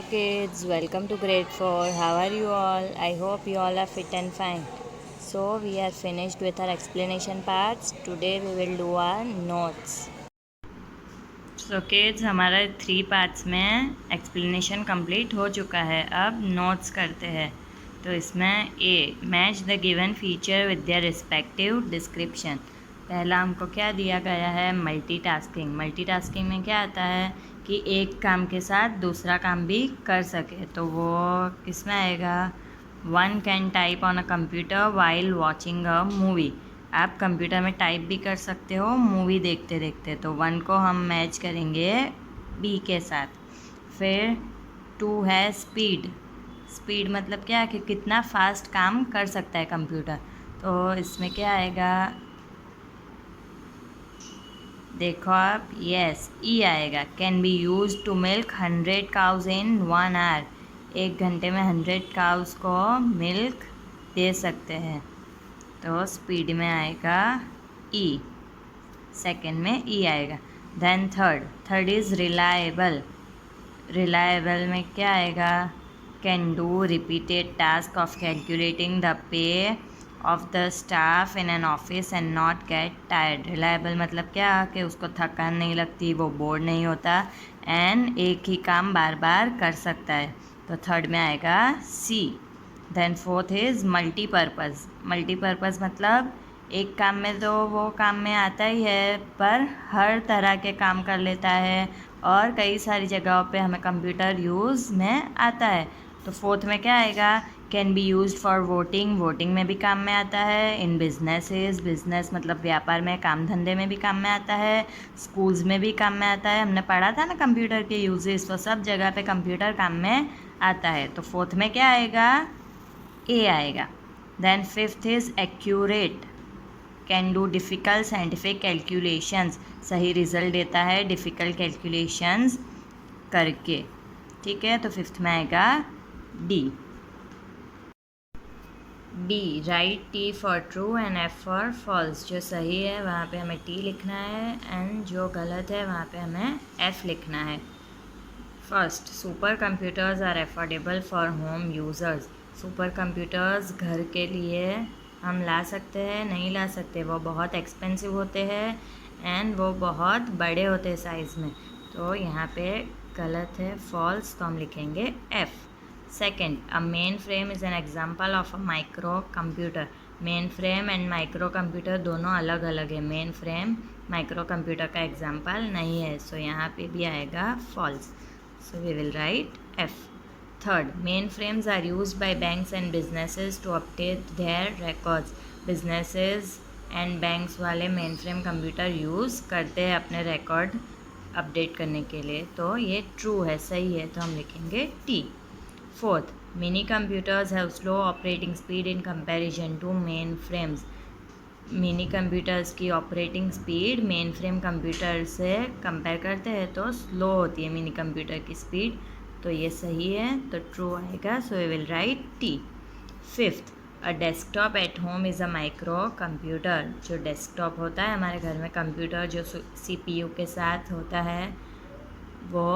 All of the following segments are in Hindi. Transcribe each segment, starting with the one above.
Kids, welcome to grade 4. How are you all? I hope you all are fit and fine. So, we are finished with our explanation parts. Today, we will do our notes. So, kids, हमारा 3 पार्ट्स में एक्सप्लेनेशन कंप्लीट हो चुका है. अब नोट्स करते हैं. तो इसमें a match the given feature with their respective description. पहला हमको क्या दिया गया है? मल्टीटास्किंग. मल्टीटास्किंग में क्या आता है कि एक काम के साथ दूसरा काम भी कर सके. तो वो किस में आएगा? One can type on a computer while watching a movie. आप कंप्यूटर में टाइप भी कर सकते हो मूवी देखते देखते. तो वन को हम मैच करेंगे बी के साथ. फिर टू है स्पीड. स्पीड मतलब क्या है कि कितना फास्ट काम कर सकता है कंप्यूटर. तो इसमें क्या आएगा? देखो आप, यस ई आएगा. Can be use to milk 100 cows in 1 hour. 1 घंटे में 100 काउज को मिल्क दे सकते हैं. तो स्पीड में आएगा ई. सेकंड में ई आएगा. Then third is reliable. Reliable में क्या आएगा? Can do repeated task of calculating the pay of the staff in an office and not get tired. Reliable मतलब क्या कि उसको थकान नहीं लगती, वो बोर नहीं होता एंड एक ही काम बार बार कर सकता है. तो थर्ड में आएगा C. Then fourth is multipurpose. Multipurpose मतलब एक काम में तो वो काम में आता ही है, पर हर तरह के काम कर लेता है और कई सारी जगहों पे हमें कंप्यूटर यूज़ में आता है. तो फोर्थ में क्या आएगा? Can be use for voting. Voting में भी काम में आता है. इन बिजनेसेस. बिजनेस मतलब व्यापार में, काम धंधे में भी काम में आता है. स्कूल्स में भी काम में आता है. हमने पढ़ा था ना कंप्यूटर के यूजेस. तो सब जगह पे कंप्यूटर काम में आता है. तो फोर्थ में क्या आएगा? ए आएगा. Then fifth is accurate. Can do difficult scientific calculations. सही रिजल्ट देता है डिफ़िकल्ट कैलकुलेशंस करके. ठीक है, तो फिफ्थ में आएगा D. B write T for true and F for false. जो सही है वहाँ पे हमें टी लिखना है एंड जो गलत है वहाँ पे हमें एफ लिखना है. First, supercomputers are affordable for home users. Supercomputers घर के लिए हम ला सकते हैं? नहीं ला सकते. वो बहुत एक्सपेंसिव होते हैं एंड वो बहुत बड़े होते हैं साइज़ में. तो यहाँ पे गलत है, फॉल्स. तो हम लिखेंगे F. Second, a mainframe is an example of a microcomputer. Mainframe and microcomputer दोनों अलग अलग है. मेन फ्रेम माइक्रो कंप्यूटर का एग्जाम्पल नहीं है. सो यहाँ पे भी आएगा false. So we will write F. Third, mainframes are used by banks and businesses to update their records. Businesses and banks वाले mainframe कंप्यूटर यूज़ करते हैं अपने रिकॉर्ड अपडेट करने के लिए. तो ये ट्रू है, सही है. तो हम लिखेंगे T. Fourth, mini computers have slow operating speed in comparison to mainframes. Mini computers की operating speed mainframe computer से कंपेयर करते हैं तो स्लो होती है मिनी कंप्यूटर की स्पीड. तो ये सही है, तो ट्रू आएगा. So we will write T. Fifth, a desktop at home is a microcomputer. जो डेस्कटॉप होता है हमारे घर में कंप्यूटर जो सीपीयू के साथ होता है वो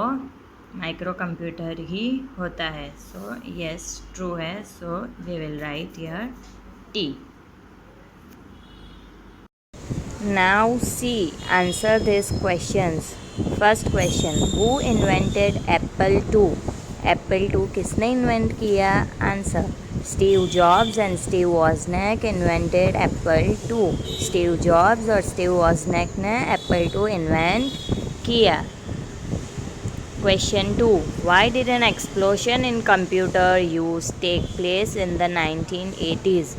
माइक्रो कंप्यूटर ही होता है. सो यस, ट्रू है. So we will write here T. Now see, answer these questions. First question, who invented Apple II? Apple II किसने इन्वेंट किया? Answer, Steve jobs and Steve Wozniak invented Apple II. Steve jobs और स्टीव वॉजनेक ने एप्पल II इन्वेंट किया. Question 2, why did an explosion in computer use take place in the 1980s?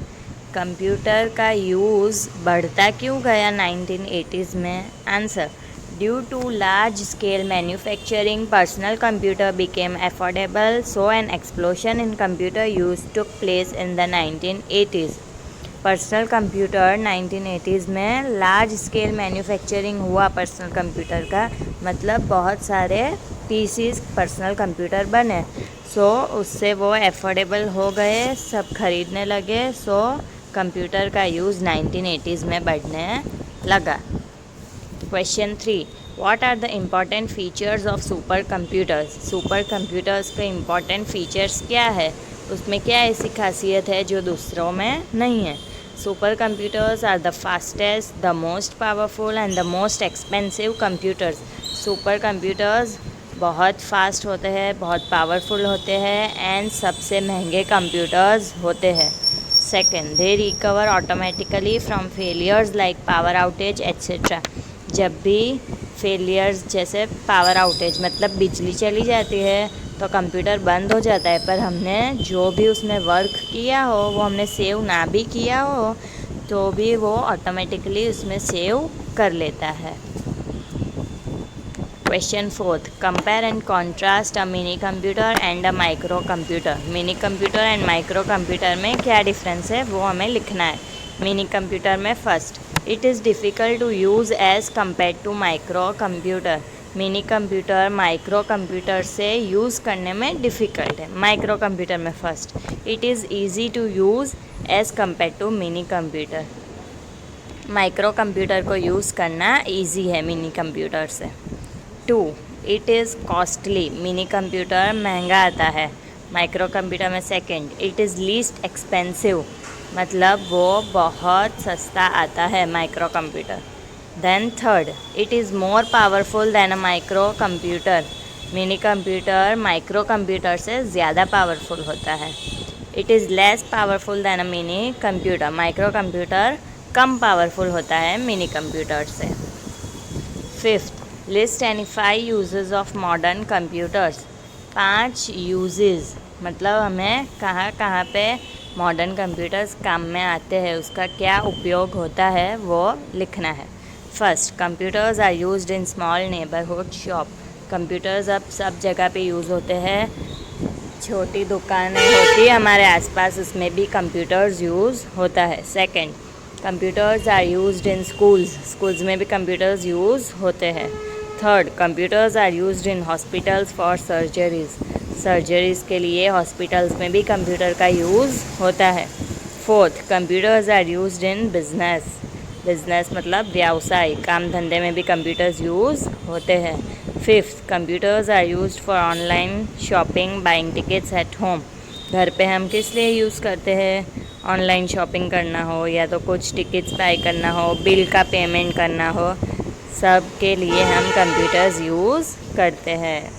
Computer का यूज़ बढ़ता क्यों गया 1980s में? Answer, due to large scale manufacturing personal computer became affordable, so an explosion in computer use took place in the 1980s. Personal computer 1980s में लार्ज स्केल मैन्युफैक्चरिंग हुआ पर्सनल कंप्यूटर का, मतलब बहुत सारे पीसीस पर्सनल कंप्यूटर बने. सो उससे वो अफोर्डेबल हो गए, सब खरीदने लगे. सो कंप्यूटर का यूज़ 1980s में बढ़ने लगा. Question 3, what are the important features of supercomputers? Supercomputers के इम्पॉर्टेंट फीचर्स क्या है, उसमें क्या ऐसी खासियत है जो दूसरों में नहीं है? Supercomputers are the fastest, the most powerful and the most expensive computers. Supercomputers बहुत फास्ट होते हैं, बहुत पावरफुल होते हैं एंड सबसे महंगे कंप्यूटर्स होते हैं। Second, they recover automatically from failures like power outage etcetera. जब भी फेलियर्स जैसे पावर आउटेज मतलब बिजली चली जाती है तो कंप्यूटर बंद हो जाता है, पर हमने जो भी उसमें वर्क किया हो वो हमने सेव ना भी किया हो तो भी वो ऑटोमेटिकली उसमें सेव कर लेता है। Question fourth, compare and contrast a minicomputer and a microcomputer. Minicomputer and microcomputer में क्या डिफरेंस है वो हमें लिखना है। मिनी कंप्यूटर में first, it is difficult to use as compare to microcomputer. Minicomputer microcomputer से यूज़ करने में डिफ़िकल्ट है। माइक्रो कंप्यूटर में first, it is easy to use as compare to minicomputer. Microcomputer को यूज़ करना ईजी है मिनी कंप्यूटर से। 2, it is costly. Minicomputer महंगा आता है। माइक्रो कंप्यूटर में second, it is least expensive, मतलब वो बहुत सस्ता आता है microcomputer. Then third, it is more powerful than a microcomputer. Minicomputer microcomputer से ज़्यादा पावरफुल होता है। It is less powerful than a minicomputer. Microcomputer कम पावरफुल होता है मिनी कंप्यूटर से। Fifth, list any 5 uses of modern computers. 5 uses मतलब हमें कहाँ कहाँ पे मॉडर्न कंप्यूटर्स काम में आते हैं, उसका क्या उपयोग होता है वो लिखना है। First, computers are used in small neighbourhood shop. Computers अब सब जगह पे यूज़ होते हैं। छोटी दुकानें होती है हमारे आसपास, उसमें भी कंप्यूटर्स यूज़ होता है। Second, computers are used in schools. Schools में भी कंप्यूटर्स यूज़ होते हैं। Third, computers are used in hospitals for surgeries. Surgeries के लिए हॉस्पिटल्स में भी कंप्यूटर का यूज़ होता है। Fourth, computers are used in business. Business मतलब व्यवसाय, काम धंधे में भी कंप्यूटर्स यूज़ होते हैं। Fifth, computers are used for online shopping, buying tickets at home. घर पे हम किस लिए यूज़ करते हैं? ऑनलाइन शॉपिंग करना हो या तो कुछ टिकट्स बाय करना हो, बिल का पेमेंट करना हो, सब के लिए हम कंप्यूटर्स यूज़ करते हैं।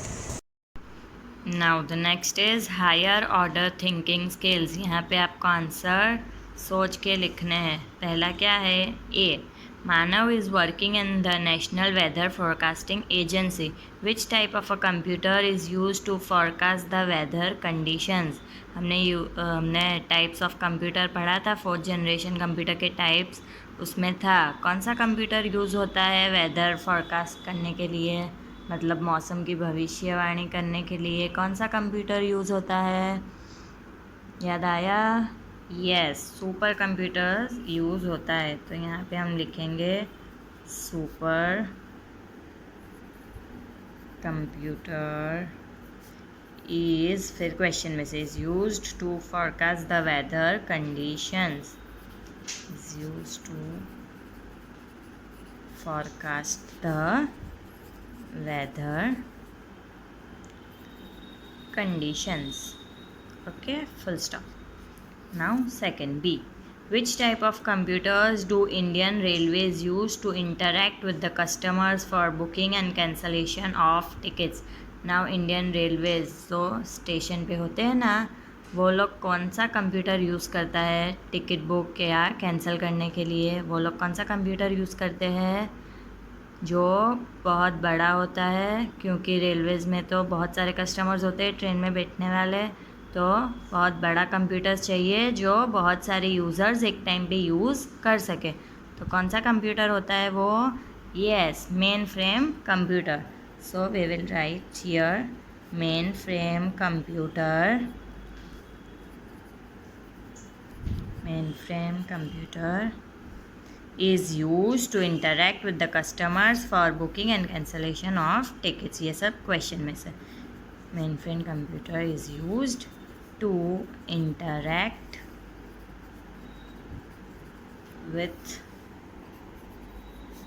Now the next is higher order thinking skills. यहाँ पे आपको आंसर सोच के लिखने हैं। पहला क्या है? A, Manav is working in the national weather forecasting agency. Which type of a computer is use to forecast the weather conditions. हमने टाइप्स ऑफ कंप्यूटर पढ़ा था, 4th जनरेशन कंप्यूटर के टाइप्स, उसमें था कौन सा कंप्यूटर यूज़ होता है वेदर फोरकास्ट करने के लिए, मतलब मौसम की भविष्यवाणी करने के लिए कौन सा कंप्यूटर यूज़ होता है? याद आया? यस, सुपर कंप्यूटर यूज़ होता है। तो यहाँ पे हम लिखेंगे सुपर कंप्यूटर इज़, फिर क्वेश्चन में से is used to forecast the weather conditions. Is used to forecast the weather conditions. Okay, full stop. Now second, B, which type of computers do Indian Railways use to interact with the customers for booking and cancellation of tickets? Now Indian Railways जो स्टेशन पे होते हैं ना, वो लोग कौन सा कंप्यूटर यूज़ करता है टिकट बुक या कैंसिल करने के लिए? वो लोग कौन सा कंप्यूटर यूज़ करते हैं? जो बहुत बड़ा होता है, क्योंकि रेलवेज़ में तो बहुत सारे कस्टमर्स होते हैं ट्रेन में बैठने वाले, तो बहुत बड़ा कंप्यूटर चाहिए जो बहुत सारे यूज़र्स एक टाइम पे यूज़ कर सके। तो कौन सा कंप्यूटर होता है वो? Yes, mainframe computer. So we will write here mainframe computer. Mainframe computer is used to interact with the customers for booking and cancellation of tickets. ये सब क्वेश्चन में से। mainframe computer is used to interact with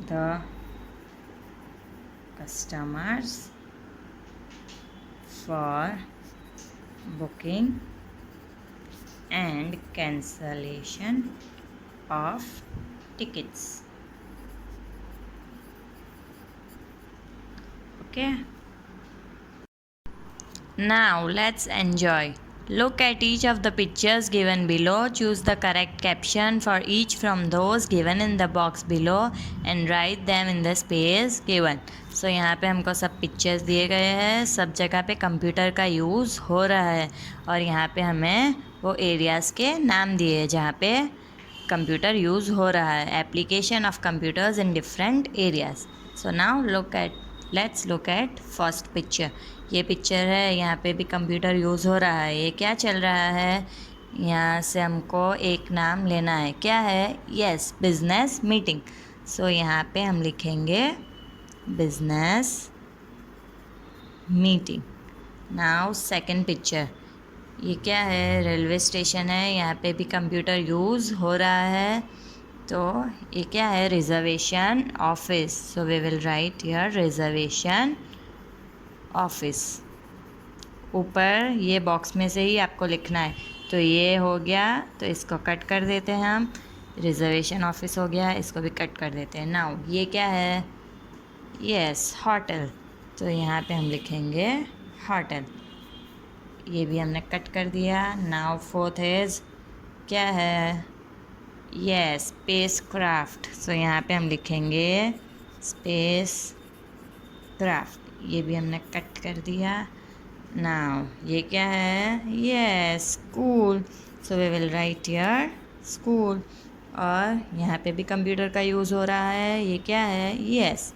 the customers for booking and cancellation of tickets. Okay. Now let's enjoy. Look at each of the pictures given below. Choose the correct caption for each from those given in the box below and write them in the space given. So यहाँ पे हमको सब पिक्चर्स दिए गए हैं, सब जगह पे कंप्यूटर का यूज़ हो रहा है और यहाँ पे हमें वो एरियाज़ के नाम दिए हैं जहाँ पे कंप्यूटर यूज़ हो रहा है. Application of computers in different areas. So now let's look at first picture. ये पिक्चर है, यहाँ पे भी कंप्यूटर यूज़ हो रहा है. ये क्या चल रहा है? यहाँ से हमको एक नाम लेना है. क्या है? Yes, business meeting. सो यहाँ पे हम लिखेंगे business meeting. Now second picture. ये क्या है? रेलवे स्टेशन है. यहाँ पे भी कंप्यूटर यूज़ हो रहा है. तो ये क्या है? Reservation office. So we will write here reservation office. ऊपर ये बॉक्स में से ही आपको लिखना है. तो ये हो गया, तो इसको कट कर देते हैं हम. रिजर्वेशन ऑफिस हो गया, इसको भी कट कर देते हैं. नाउ ये क्या है? Yes, hotel. तो यहाँ पे हम लिखेंगे होटल. ये भी हमने कट कर दिया. नाउ फोर्थ इज क्या है? Yes, space craft. सो यहाँ पे हम लिखेंगे स्पेस क्राफ्ट. ये भी हमने कट कर दिया. नाउ ये क्या है? Yes, school. So we will write here school. और यहाँ पे भी कंप्यूटर का यूज़ हो रहा है. ये क्या है? Yes,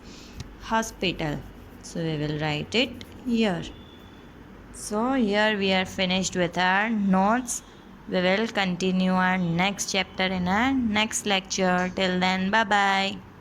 hospital. So we will write it here. So here we are finished with our notes. We will continue our next chapter in our next lecture. Till then, bye bye.